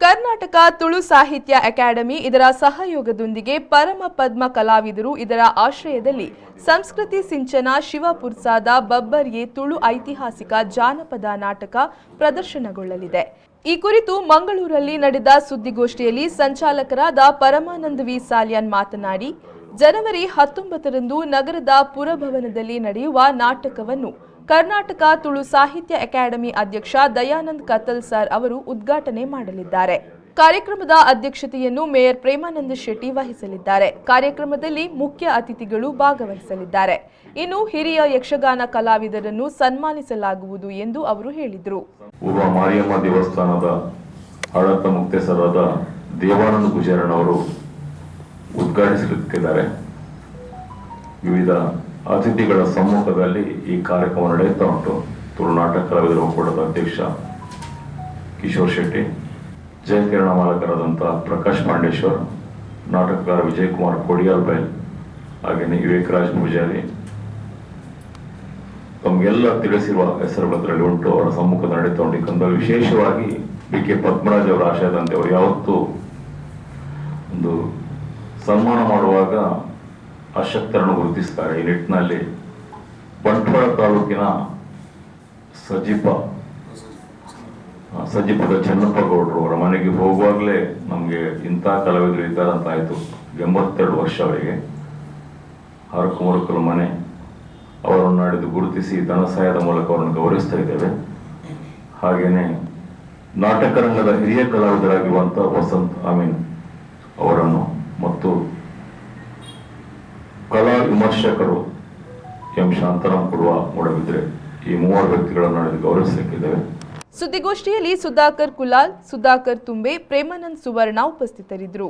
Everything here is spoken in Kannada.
ಕರ್ನಾಟಕ ತುಳು ಸಾಹಿತ್ಯ ಅಕಾಡೆಮಿ ಇದರ ಸಹಯೋಗದೊಂದಿಗೆ ಪರಮ ಪದ್ಮ ಕಲಾವಿದರು ಇದರ ಆಶ್ರಯದಲ್ಲಿ ಸಂಸ್ಕೃತಿ ಸಿಂಚನ ಶಿವಪುರ್ಸಾದ ಬಬ್ಬರ್ಯೆ ತುಳು ಐತಿಹಾಸಿಕ ಜಾನಪದ ನಾಟಕ ಪ್ರದರ್ಶನಗೊಳ್ಳಲಿದೆ। ಈ ಕುರಿತು ಮಂಗಳೂರಲ್ಲಿ ನಡೆದ ಸುದ್ದಿಗೋಷ್ಠಿಯಲ್ಲಿ ಸಂಚಾಲಕರಾದ ಪರಮಾನಂದ ವಿ ಸಾಲ್ಯಾನ್ ಮಾತನಾಡಿ, ಜನವರಿ 19ರಂದು ನಗರದ ಪುರಭವನದಲ್ಲಿ ನಡೆಯುವ ನಾಟಕವನ್ನು ಕರ್ನಾಟಕ ತುಳು ಸಾಹಿತ್ಯ ಅಕಾಡೆಮಿ ಅಧ್ಯಕ್ಷ ದಯಾನಂದ್ ಕತ್ತಲ್ ಸರ್ ಅವರು ಉದ್ಘಾಟನೆ ಮಾಡಲಿದ್ದಾರೆ। ಕಾರ್ಯಕ್ರಮದ ಅಧ್ಯಕ್ಷತೆಯನ್ನು ಮೇಯರ್ ಪ್ರೇಮಾನಂದ ಶೆಟ್ಟಿ ವಹಿಸಲಿದ್ದಾರೆ। ಕಾರ್ಯಕ್ರಮದಲ್ಲಿ ಮುಖ್ಯ ಅತಿಥಿಗಳು ಭಾಗವಹಿಸಲಿದ್ದಾರೆ। ಇನ್ನು ಹಿರಿಯ ಯಕ್ಷಗಾನ ಕಲಾವಿದರನ್ನು ಸನ್ಮಾನಿಸಲಾಗುವುದು ಎಂದು ಅವರು ಹೇಳಿದರು। ಮಾರಿಯಮ್ಮ ದೇವಸ್ಥಾನದ ಆಡಳಿತ ಮುಖ್ಯಸ್ಥರಾದ ದೇವಾನಂದ ಗುಜರನ್ ಅವರು ಉದ್ಘಾಟಿಸಲಿದ್ದಾರೆ। ವಿವಿಧ ಅತಿಥಿಗಳ ಸಮ್ಮುಖದಲ್ಲಿ ಈ ಕಾರ್ಯಕ್ರಮ ನಡೆಯುತ್ತಾ ಉಂಟು। ತುಳು ನಾಟಕ ಕಲಾವಿದರ ಒಕ್ಕೂಟದ ಅಧ್ಯಕ್ಷ ಕಿಶೋರ್ ಶೆಟ್ಟಿ, ಜಯಕಿರಣ ಮಾಲಕರಾದಂತಹ ಪ್ರಕಾಶ್ ಪಾಂಡೇಶ್ವರ್, ನಾಟಕಕಾರ ವಿಜಯಕುಮಾರ್ ಕೊಡಿಯಾಲ್ ಬೈಲ್, ಹಾಗೆಯೇ ವಿವೇಕರಾಜ್ ಪೂಜಾರಿ, ತಮಗೆಲ್ಲ ತಿಳಿಸಿರುವ ಹೆಸರುಗಳಲ್ಲಿ ಉಂಟು। ಅವರ ಸಮ್ಮುಖದ ನಡೀತಾ ಉಂಟು। ಯಾಕಂದ್ರೆ ವಿಶೇಷವಾಗಿ ಬಿ.ಕೆ. ಪದ್ಮರಾಜ್ ಅವರ ಆಶಯದಂತೆ ಅವರು ಯಾವತ್ತೂ ಒಂದು ಸನ್ಮಾನ ಮಾಡುವಾಗ ಅಶಕ್ತರನ್ನು ಗುರುತಿಸ್ತಾರೆ। ಈ ನಿಟ್ಟಿನಲ್ಲಿ ಬಂಟ್ವಾಳ ತಾಲೂಕಿನ ಸಜಿಪದ ಚೆನ್ನಪ್ಪ ಗೌಡರು ಅವರ ಮನೆಗೆ ಹೋಗುವಾಗಲೇ ನಮಗೆ ಇಂಥ ಕಲಾವಿದರು ಇದ್ದಾರೆ ಅಂತ ಆಯಿತು। 82 ವರ್ಷ ಅವರಿಗೆ, ಹರಕು ಮುರುಕಲು ಮನೆ, ಅವರನ್ನು ನಾಡಿದ್ದು ಗುರುತಿಸಿ ಧನ ಸಹಾಯದ ಮೂಲಕ ಅವರನ್ನು ಗೌರವಿಸ್ತಾ ಇದ್ದೇವೆ। ಹಾಗೇನೆ ನಾಟಕ ರಂಗದ ಹಿರಿಯ ಕಲಾವಿದರಾಗಿರುವಂತಹ ವಸಂತ್ ಅಮೀನ್ ಅವರನ್ನು ಮತ್ತು ಕಲಾ ವಿಮರ್ಶಕರು ಎಂ ಶಾಂತರಾಮ್ ಕೊಡುವ ಮೂಡಬಿದ್ರೆ, ಈ 3 ವ್ಯಕ್ತಿಗಳನ್ನು ನಾಡಿದ್ದು ಗೌರವಿಸಲಿಕ್ಕಿದ್ದೇವೆ। ಸುದ್ದಿಗೋಷ್ಠಿಯಲ್ಲಿ ಸುಧಾಕರ್ ಕುಲಾಲ್, ಸುಧಾಕರ್ ತುಂಬೆ, ಪ್ರೇಮಾನಂದ್ ಸುವರ್ಣ ಉಪಸ್ಥಿತರಿದ್ದರು।